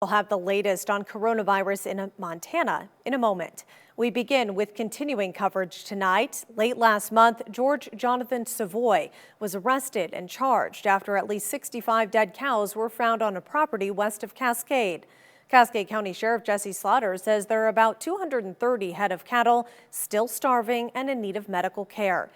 We'll have the latest on coronavirus in Montana in a moment. We begin with continuing coverage tonight. Late last month, George Jonathan Savoy was arrested and charged after at least 65 dead cows were found on a property west of Cascade. Cascade County Sheriff Jesse Slaughter says there are about 230 head of cattle still starving and in need of medical care.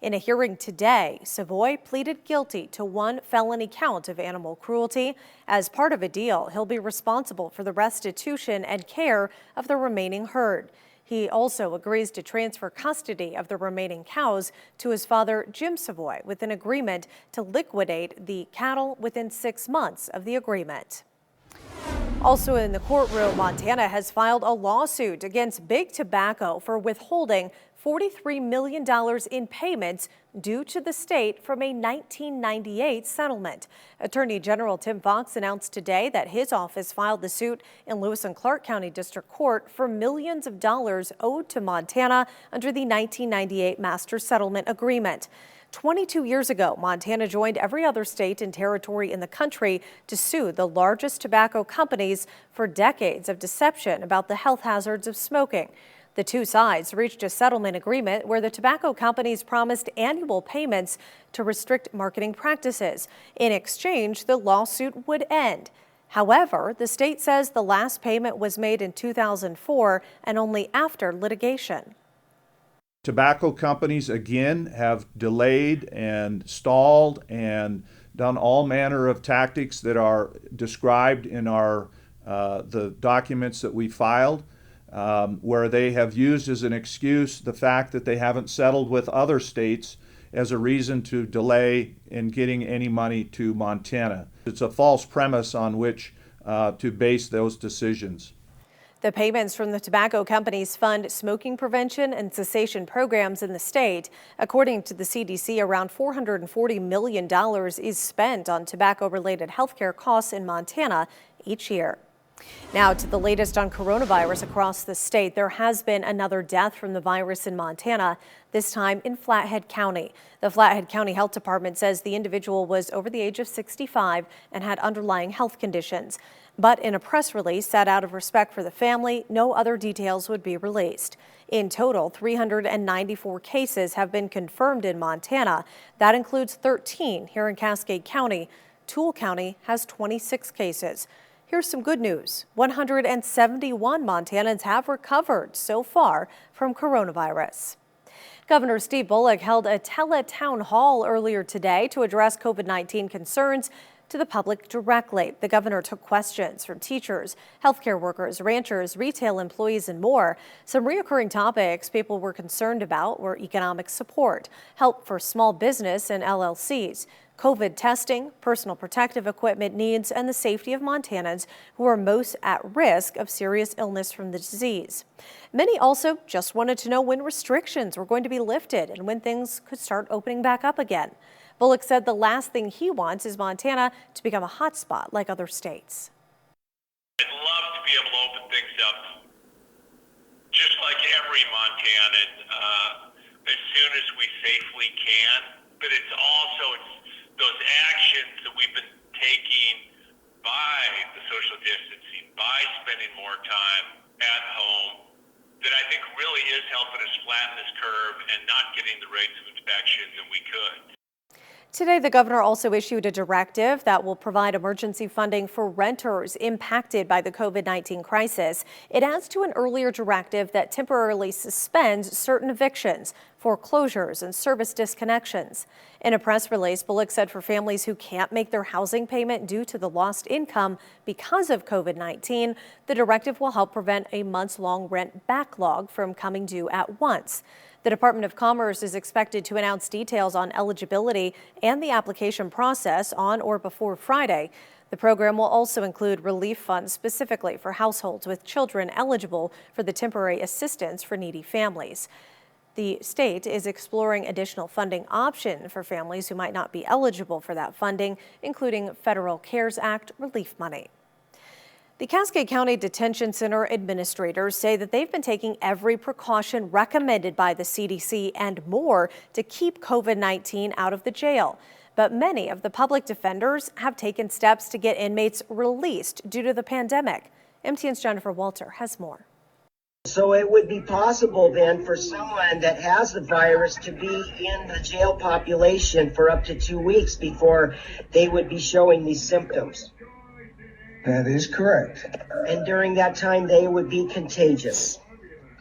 In a hearing today, Savoy pleaded guilty to one felony count of animal cruelty. As part of a deal, he'll be responsible for the restitution and care of the remaining herd. He also agrees to transfer custody of the remaining cows to his father, Jim Savoy, with an agreement to liquidate the cattle within 6 months of the agreement. Also in the courtroom, Montana has filed a lawsuit against Big Tobacco for withholding $43 million in payments due to the state from a 1998 settlement. Attorney General Tim Fox announced today that his office filed the suit in Lewis and Clark County District Court for millions of dollars owed to Montana under the 1998 Master Settlement Agreement. 22 years ago, Montana joined every other state and territory in the country to sue the largest tobacco companies for decades of deception about the health hazards of smoking. The two sides reached a settlement agreement where the tobacco companies promised annual payments to restrict marketing practices. In exchange, the lawsuit would end. However, the state says the last payment was made in 2004 and only after litigation. Tobacco companies, again, have delayed and stalled and done all manner of tactics that are described in the documents that we filed, where they have used as an excuse the fact that they haven't settled with other states as a reason to delay in getting any money to Montana. It's a false premise on which to base those decisions. The payments from the tobacco companies fund smoking prevention and cessation programs in the state. According to the CDC, around $440 million is spent on tobacco-related health care costs in Montana each year. Now to the latest on coronavirus across the state. There has been another death from the virus in Montana, this time in Flathead County. The Flathead County Health Department says the individual was over the age of 65 and had underlying health conditions. But in a press release said out of respect for the family, no other details would be released. In total, 394 cases have been confirmed in Montana. That includes 13 here in Cascade County. Toole County has 26 cases. Here's some good news. 171 Montanans have recovered so far from coronavirus. Governor Steve Bullock held a tele-town hall earlier today to address COVID-19 concerns to the public directly. The governor took questions from teachers, healthcare workers, ranchers, retail employees, and more. Some reoccurring topics people were concerned about were economic support, help for small business and LLCs, COVID testing, personal protective equipment needs, and the safety of Montanans who are most at risk of serious illness from the disease. Many also just wanted to know when restrictions were going to be lifted and when things could start opening back up again. Bullock said the last thing he wants is Montana to become a hot spot like other states. I'd love to be able to open things up just like every Montanan as soon as we safely can. But it's those actions that we've been taking by the social distancing, by spending more time at home, that I think really is helping us flatten this curve and not getting the rates of infection that we could. Today, the governor also issued a directive that will provide emergency funding for renters impacted by the COVID-19 crisis. It adds to an earlier directive that temporarily suspends certain evictions, foreclosures, and service disconnections. In a press release, Bullock said for families who can't make their housing payment due to the lost income because of COVID-19, the directive will help prevent a months-long rent backlog from coming due at once. The Department of Commerce is expected to announce details on eligibility and the application process on or before Friday. The program will also include relief funds specifically for households with children eligible for the temporary assistance for needy families. The state is exploring additional funding options for families who might not be eligible for that funding, including Federal CARES Act relief money. The Cascade County Detention Center administrators say that they've been taking every precaution recommended by the CDC and more to keep COVID-19 out of the jail. but many of the public defenders have taken steps to get inmates released due to the pandemic. MTN's Jennifer Walter has more. So it would be possible then for someone that has the virus to be in the jail population for up to 2 weeks before they would be showing these symptoms. That is correct. And during that time, they would be contagious.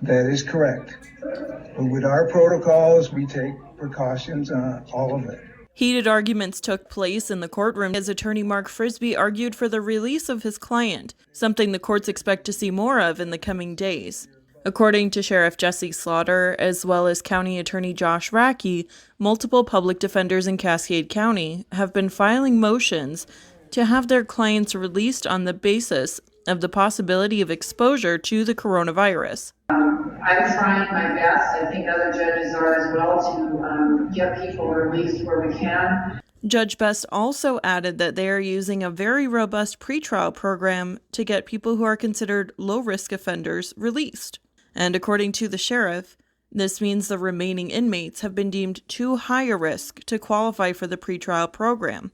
That is correct. But with our protocols, we take precautions on all of it. Heated arguments took place in the courtroom as attorney Mark Frisbee argued for the release of his client, something the courts expect to see more of in the coming days. According to Sheriff Jesse Slaughter, as well as County Attorney Josh Rackey, multiple public defenders in Cascade County have been filing motions to have their clients released on the basis of the possibility of exposure to the coronavirus. I'm trying my best, I think other judges are as well, to get people released where we can. Judge Best also added that they are using a very robust pretrial program to get people who are considered low-risk offenders released. And according to the sheriff, this means the remaining inmates have been deemed too high a risk to qualify for the pretrial program.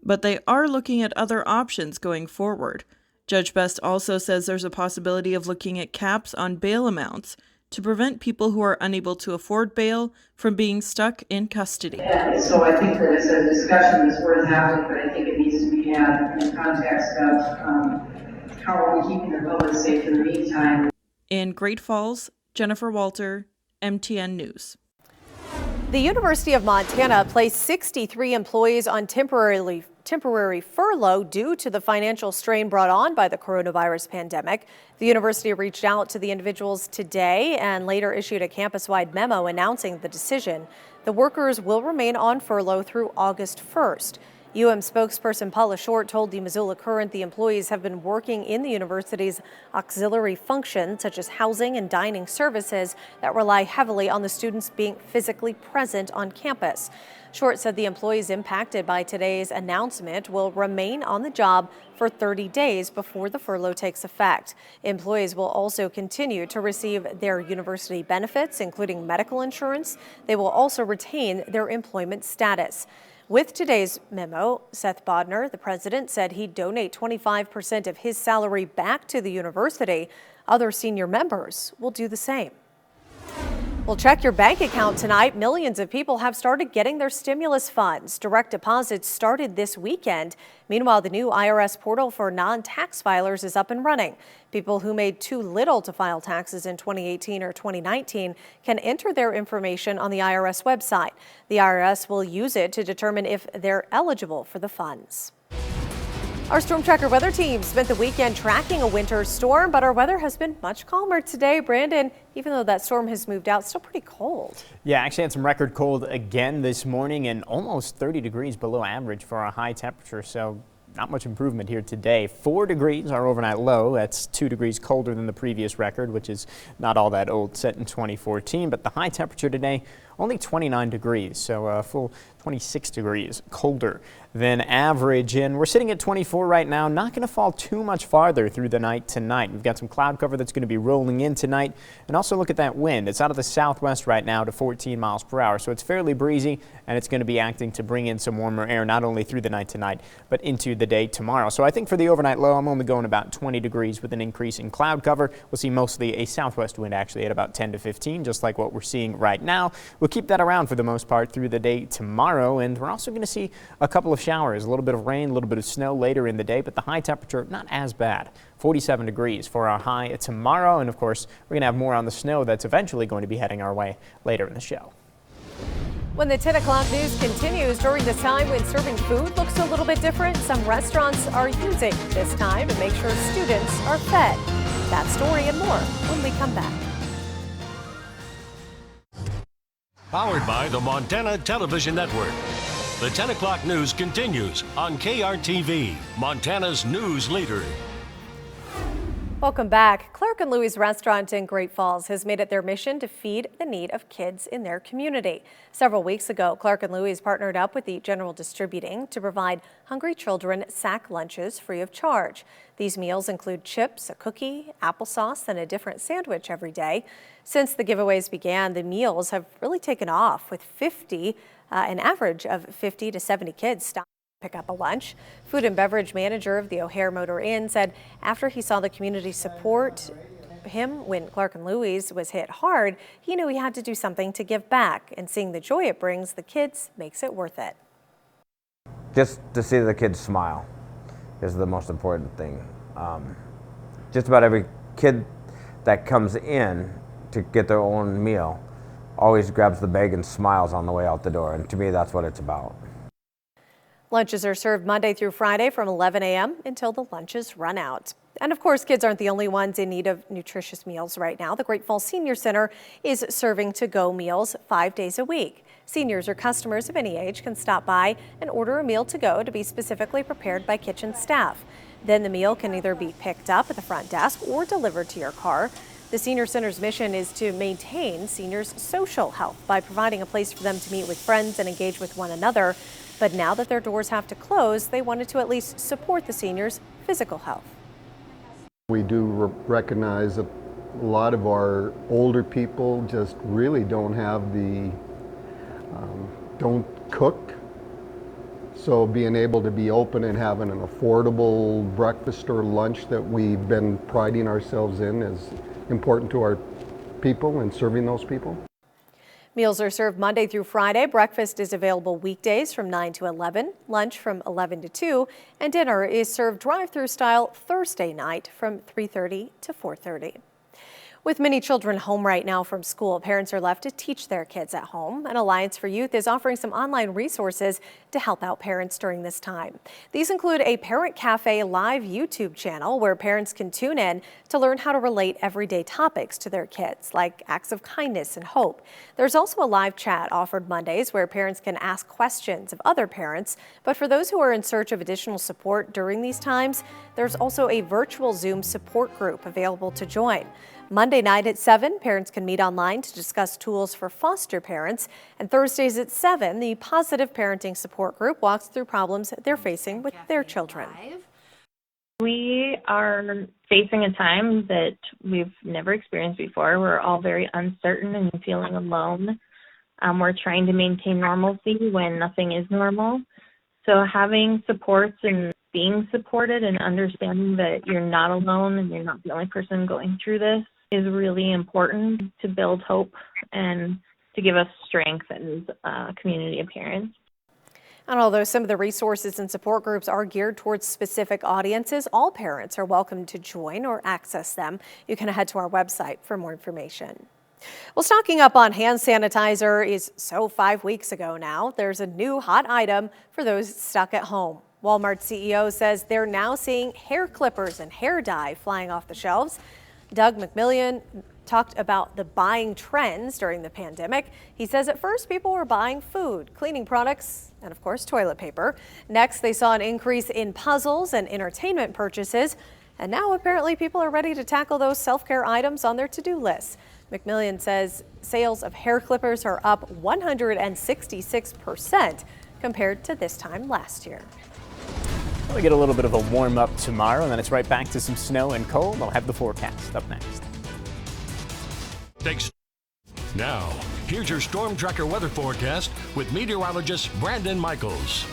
But they are looking at other options going forward. Judge Best also says there's a possibility of looking at caps on bail amounts to prevent people who are unable to afford bail from being stuck in custody. And so I think that it's a discussion that's worth having, but I think it needs to be had in context of how are we keeping the public safe in the meantime. In Great Falls, Jennifer Walter, MTN News. The University of Montana placed 63 employees on temporary furlough due to the financial strain brought on by the coronavirus pandemic. The university reached out to the individuals today and later issued a campus-wide memo announcing the decision. The workers will remain on furlough through August 1st. spokesperson Paula Short told the Missoula Current the employees have been working in the university's auxiliary functions, such as housing and dining services that rely heavily on the students being physically present on campus. Short said the employees impacted by today's announcement will remain on the job for 30 days before the furlough takes effect. Employees will also continue to receive their university benefits, including medical insurance. They will also retain their employment status. With today's memo, Seth Bodner, the president, said he'd donate 25% of his salary back to the university. Other senior members will do the same. Well, check your bank account tonight. Millions of people have started getting their stimulus funds. Direct deposits started this weekend. Meanwhile, the new IRS portal for non-tax filers is up and running. People who made too little to file taxes in 2018 or 2019 can enter their information on the IRS website. The IRS will use it to determine if they're eligible for the funds. Our Storm Tracker weather team spent the weekend tracking a winter storm, but our weather has been much calmer today. Brandon, even though that storm has moved out, still pretty cold. Yeah, actually had some record cold again this morning and almost 30 degrees below average for our high temperature. So not much improvement here today. 4 degrees, our overnight low. That's 2 degrees colder than the previous record, which is not all that old, set in 2014. But the high temperature today, only 29 degrees, so a full 26 degrees colder than average. And we're sitting at 24 right now. Not going to fall too much farther through the night tonight. We've got some cloud cover that's going to be rolling in tonight. And also look at that wind. It's out of the southwest right now to 14 miles per hour. So it's fairly breezy, and it's going to be acting to bring in some warmer air, not only through the night tonight, but into the day tomorrow. So I think for the overnight low, I'm only going about 20 degrees with an increase in cloud cover. We'll see mostly a southwest wind actually at about 10 to 15, just like what we're seeing right now. We'll keep that around for the most part through the day tomorrow. And we're also going to see a couple of showers, a little bit of rain, a little bit of snow later in the day, but the high temperature not as bad. 47 degrees for our high tomorrow. And of course, we're going to have more on the snow that's eventually going to be heading our way later in the show. When the 10 o'clock news continues during this time when serving food looks a little bit different, some restaurants are using this time to make sure students are fed. That story and more when we come back. Powered by the Montana Television Network. The 10 o'clock news continues on KRTV, Montana's news leader. Welcome back. Clark and Louie's restaurant in Great Falls has made it their mission to feed the need of kids in their community. Several weeks ago, Clark and Louie's partnered up with the General Distributing to provide hungry children sack lunches free of charge. These meals include chips, a cookie, applesauce, and a different sandwich every day. Since the giveaways began, the meals have really taken off, with an average of 50 to 70 kids stopping pick up a lunch. Food and beverage manager of the O'Hare Motor Inn said after he saw the community support him when Clark and Louie's was hit hard, he knew he had to do something to give back, and seeing the joy it brings the kids makes it worth it. Just to see the kids smile is the most important thing. Just about every kid that comes in to get their own meal always grabs the bag and smiles on the way out the door, and to me that's what it's about. Lunches are served Monday through Friday from 11 a.m. until the lunches run out. And of course, kids aren't the only ones in need of nutritious meals right now. The Great Falls Senior Center is serving to-go meals 5 days a week. Seniors or customers of any age can stop by and order a meal to go to be specifically prepared by kitchen staff. Then the meal can either be picked up at the front desk or delivered to your car. The Senior Center's mission is to maintain seniors' social health by providing a place for them to meet with friends and engage with one another. But now that their doors have to close, they wanted to at least support the seniors' physical health. We do recognize that a lot of our older people just really don't have don't cook. So being able to be open and having an affordable breakfast or lunch that we've been priding ourselves in is important to our people and serving those people. Meals are served Monday through Friday. Breakfast is available weekdays from 9 to 11, lunch from 11 to 2, and dinner is served drive-through style Thursday night from 3:30 to 4:30. With many children home right now from school, parents are left to teach their kids at home. And Alliance for Youth is offering some online resources to help out parents during this time. These include a Parent Cafe live YouTube channel where parents can tune in to learn how to relate everyday topics to their kids, like acts of kindness and hope. There's also a live chat offered Mondays where parents can ask questions of other parents. But for those who are in search of additional support during these times, there's also a virtual Zoom support group available to join. Monday night at 7, parents can meet online to discuss tools for foster parents. And Thursdays at 7, the Positive Parenting Support Group walks through problems they're facing with their children. We are facing a time that we've never experienced before. We're all very uncertain and feeling alone. We're trying to maintain normalcy when nothing is normal. So having supports and being supported and understanding that you're not alone and you're not the only person going through this is really important to build hope and to give us strength as a community of parents. And although some of the resources and support groups are geared towards specific audiences, all parents are welcome to join or access them. You can head to our website for more information. Well, stocking up on hand sanitizer is so 5 weeks ago now. There's a new hot item for those stuck at home. Walmart CEO says they're now seeing hair clippers and hair dye flying off the shelves. Doug McMillian talked about the buying trends during the pandemic. He says at first people were buying food, cleaning products, and of course toilet paper. Next, they saw an increase in puzzles and entertainment purchases. And now apparently people are ready to tackle those self-care items on their to-do lists. McMillian says sales of hair clippers are up 166% compared to this time last year. We get a little bit of a warm up tomorrow, and then it's right back to some snow and cold. I'll have the forecast up next. Thanks. Now, here's your Storm Tracker weather forecast with meteorologist Brandon Michaels.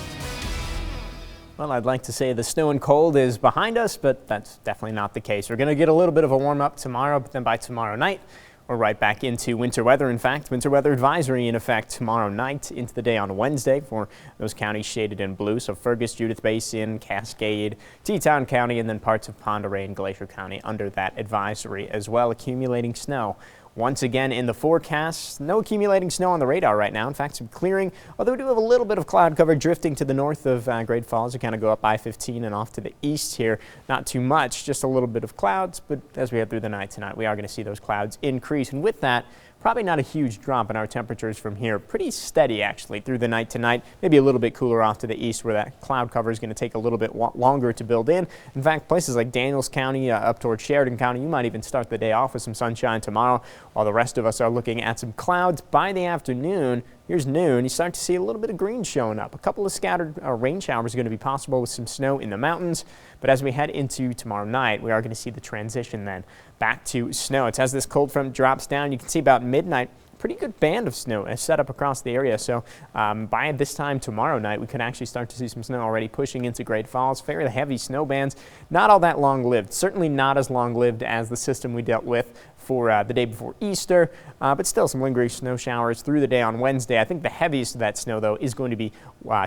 Well, I'd like to say the snow and cold is behind us, but that's definitely not the case. We're going to get a little bit of a warm up tomorrow, but then by tomorrow night, we're right back into winter weather. In fact, winter weather advisory in effect tomorrow night into the day on Wednesday for those counties shaded in blue. So Fergus, Judith Basin, Cascade, Teton County, and then parts of Pend Oreille and Glacier County under that advisory as well. Accumulating snow once again in the forecast. No accumulating snow on the radar right now. In fact, some clearing, although we do have a little bit of cloud cover drifting to the north of Great Falls. We kind of go up I-15 and off to the east here. Not too much, just a little bit of clouds. But as we head through the night tonight, we are going to see those clouds increase. And with that, Probably not a huge drop in our temperatures from here. Pretty steady, actually, through the night tonight. Maybe a little bit cooler off to the east where that cloud cover is going to take a little bit longer to build in. In fact, places like Daniels County up towards Sheridan County, you might even start the day off with some sunshine tomorrow, while the rest of us are looking at some clouds by the afternoon. Here's noon. You start to see a little bit of green showing up. A couple of scattered rain showers are going to be possible with some snow in the mountains. But as we head into tomorrow night, we are going to see the transition then back to snow. It's as this cold front drops down, you can see about midnight, pretty good band of snow is set up across the area. So by this time tomorrow night, we could actually start to see some snow already pushing into Great Falls. Fairly heavy snow bands, not all that long-lived. Certainly not as long-lived as the system we dealt with for the day before Easter, but still some lingering snow showers through the day on Wednesday. I think the heaviest of that snow, though, is going to be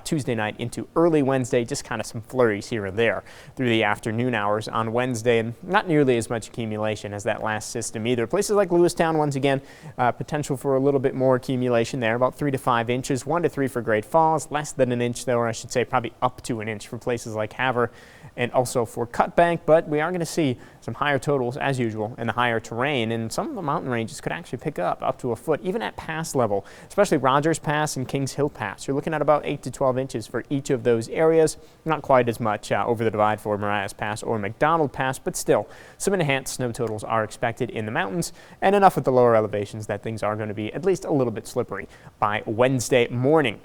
Tuesday night into early Wednesday, just kind of some flurries here and there through the afternoon hours on Wednesday, and not nearly as much accumulation as that last system either. Places like Lewistown, once again, potential for a little bit more accumulation there, about 3 to 5 inches, 1 to 3 for Great Falls, less than an inch, though, or I should say probably up to an inch for places like Havre and also for Cutbank, but we are going to see some higher totals as usual in the higher terrain, and some of the mountain ranges could actually pick up to a foot, even at pass level, especially Rogers Pass and Kings Hill Pass. You're looking at about 8 to 12 inches for each of those areas. Not quite as much over the divide for Marias Pass or McDonald Pass, but still some enhanced snow totals are expected in the mountains, and enough at the lower elevations that things are going to be at least a little bit slippery by Wednesday morning.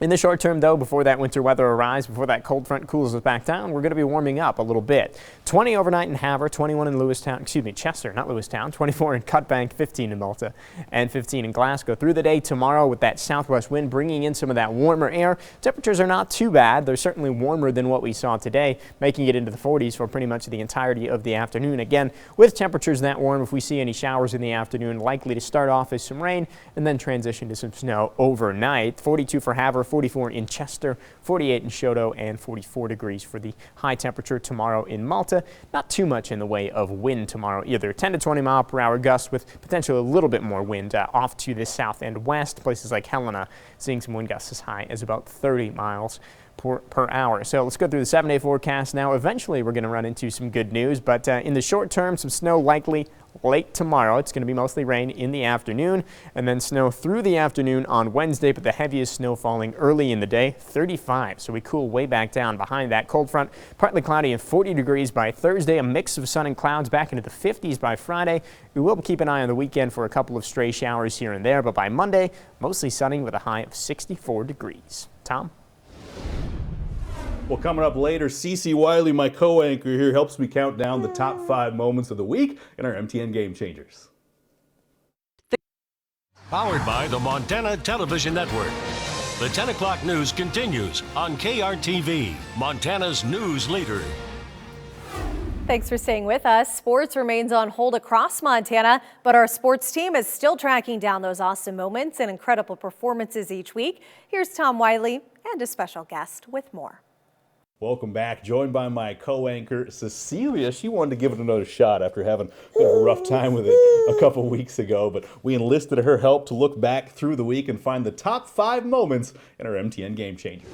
In the short term, though, before that winter weather arrives, before that cold front cools us back down, we're going to be warming up a little bit. 20 overnight in Havre, 21 in Chester, not Lewistown, 24 in Cutbank, 15 in Malta, and 15 in Glasgow. Through the day tomorrow with that southwest wind bringing in some of that warmer air, temperatures are not too bad. They're certainly warmer than what we saw today, making it into the 40s for pretty much the entirety of the afternoon. Again, with temperatures that warm, if we see any showers in the afternoon, likely to start off as some rain and then transition to some snow overnight. 42 for Havre, 44 in Chester, 48 in Choteau, and 44 degrees for the high temperature tomorrow in Malta. Not too much in the way of wind tomorrow either. 10 to 20 mile per hour gusts with potentially a little bit more wind off to the south and west. Places like Helena seeing some wind gusts as high as about 30 miles per hour. So let's go through the 7-day forecast now. Eventually we're going to run into some good news, but in the short term, some snow likely late tomorrow. It's going to be mostly rain in the afternoon and then snow through the afternoon on Wednesday, but the heaviest snow falling early in the day, 35. So we cool way back down behind that cold front. Partly cloudy and 40 degrees by Thursday, a mix of sun and clouds back into the 50s by Friday. We will keep an eye on the weekend for a couple of stray showers here and there, but by Monday, mostly sunny with a high of 64 degrees. Tom? Well, coming up later, Cece Wiley, my co-anchor here, helps me count down the top 5 moments of the week in our MTN Game Changers. Powered by the Montana Television Network. The 10 o'clock news continues on KRTV, Montana's news leader. Thanks for staying with us. Sports remains on hold across Montana, but our sports team is still tracking down those awesome moments and incredible performances each week. Here's Tom Wiley and a special guest with more. Welcome back. Joined by my co-anchor, Cecilia. She wanted to give it another shot after having a bit of a rough time with it a couple weeks ago, but we enlisted her help to look back through the week and find the top 5 moments in our MTN Game Changers.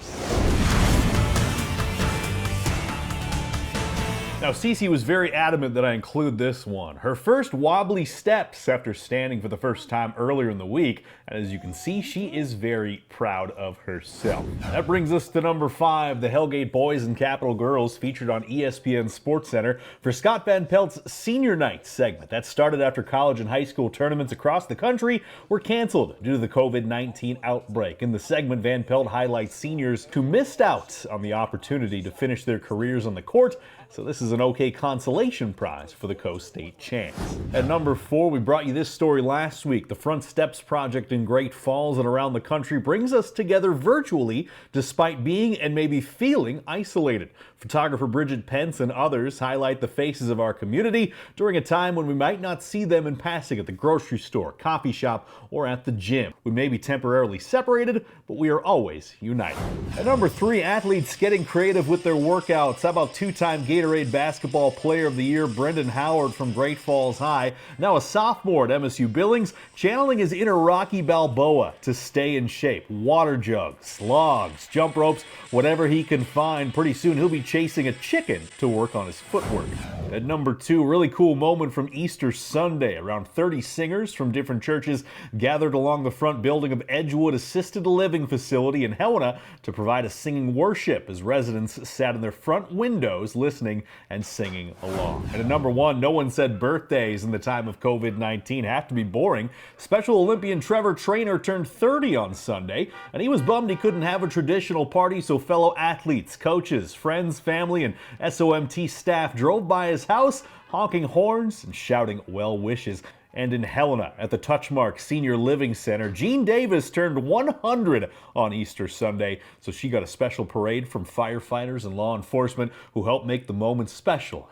Now, Cece was very adamant that I include this one. Her first wobbly steps after standing for the first time earlier in the week. And as you can see, she is very proud of herself. That brings us to number 5. The Hellgate Boys and Capital Girls featured on ESPN SportsCenter for Scott Van Pelt's Senior Night segment. That started after college and high school tournaments across the country were canceled due to the COVID-19 outbreak. In the segment, Van Pelt highlights seniors who missed out on the opportunity to finish their careers on the court. So this is an okay consolation prize for the Coast State champs. At number 4, we brought you this story last week. The Front Steps Project in Great Falls and around the country brings us together virtually despite being and maybe feeling isolated. Photographer Bridget Pence and others highlight the faces of our community during a time when we might not see them in passing at the grocery store, coffee shop, or at the gym. We may be temporarily separated, but we are always united. At number 3, athletes getting creative with their workouts. How about 2-time game Gatorade Basketball Player of the Year Brendan Howard from Great Falls High, now a sophomore at MSU Billings, channeling his inner Rocky Balboa to stay in shape. Water jugs, slogs, jump ropes, whatever he can find. Pretty soon he'll be chasing a chicken to work on his footwork. At number 2, really cool moment from Easter Sunday. Around 30 singers from different churches gathered along the front building of Edgewood Assisted Living Facility in Helena to provide a singing worship as residents sat in their front windows listening and singing along. And at number 1, no one said birthdays in the time of COVID-19 have to be boring. Special Olympian Trevor Traynor turned 30 on Sunday, and he was bummed he couldn't have a traditional party, so fellow athletes, coaches, friends, family, and SOMT staff drove by his house, honking horns and shouting well wishes. And in Helena, at the Touchmark Senior Living Center, Jean Davis turned 100 on Easter Sunday, so she got a special parade from firefighters and law enforcement who helped make the moment special.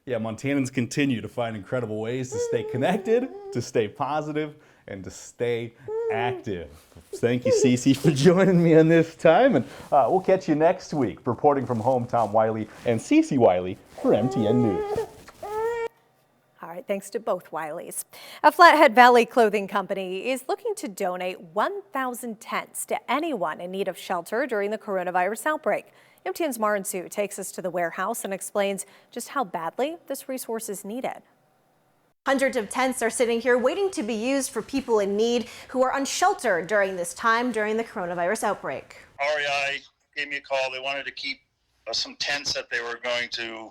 Yeah, Montanans continue to find incredible ways to stay connected, to stay positive, and to stay active. Thank you, Cece, for joining me on this time, and we'll catch you next week. Reporting from home, Tom Wiley and Cece Wiley for MTN News. All right, thanks to both Wileys. A Flathead Valley clothing company is looking to donate 1,000 tents to anyone in need of shelter during the coronavirus outbreak. MTN's Maren Sue takes us to the warehouse and explains just how badly this resource is needed. Hundreds of tents are sitting here waiting to be used for people in need who are unsheltered during this time during the coronavirus outbreak. REI gave me a call. They wanted to keep some tents that they were going to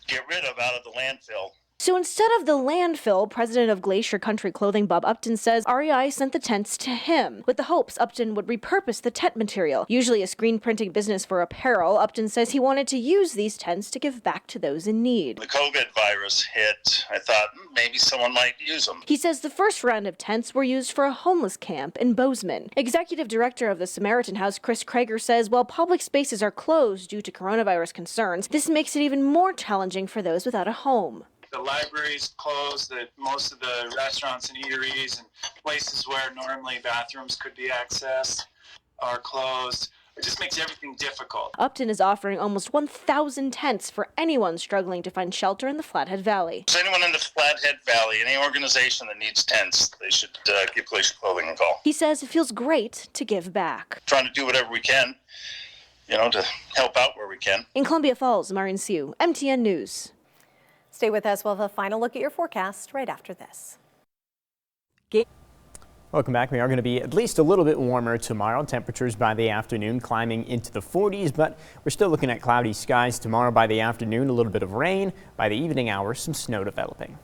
get rid of out of the landfill. So instead of the landfill, president of Glacier Country Clothing Bob Upton says REI sent the tents to him with the hopes Upton would repurpose the tent material. Usually a screen printing business for apparel, Upton says he wanted to use these tents to give back to those in need. The COVID virus hit. I thought maybe someone might use them. He says the first round of tents were used for a homeless camp in Bozeman. Executive Director of the Samaritan House, Chris Krager, says while public spaces are closed due to coronavirus concerns, this makes it even more challenging for those without a home. The library's closed, most of the restaurants and eateries and places where normally bathrooms could be accessed are closed. It just makes everything difficult. Upton is offering almost 1,000 tents for anyone struggling to find shelter in the Flathead Valley. So anyone in the Flathead Valley, any organization that needs tents, they should give Glacier Clothing a call. He says it feels great to give back. Trying to do whatever we can, to help out where we can. In Columbia Falls, Maren Sue, MTN News. Stay with us. We'll have a final look at your forecast right after this. Welcome back. We are going to be at least a little bit warmer tomorrow. Temperatures by the afternoon climbing into the 40s, but we're still looking at cloudy skies tomorrow by the afternoon, a little bit of rain. By the evening hours, some snow developing.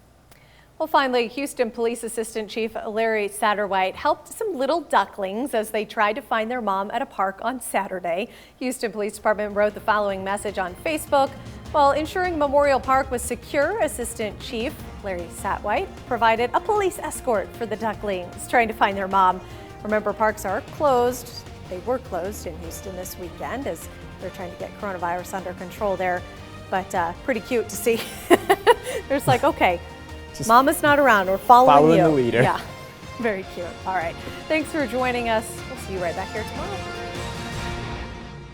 Well, finally, Houston Police Assistant Chief Larry Satterwhite helped some little ducklings as they tried to find their mom at a park on Saturday. Houston Police Department wrote the following message on Facebook. While ensuring Memorial Park was secure, Assistant Chief Larry Satterwhite provided a police escort for the ducklings trying to find their mom. Remember, parks are closed. They were closed in Houston this weekend as they're trying to get coronavirus under control there. But pretty cute to see. There's like, okay. Just Mama's not around. We're following you. The leader. Yeah, very cute. All right. Thanks for joining us. We'll see you right back here tomorrow.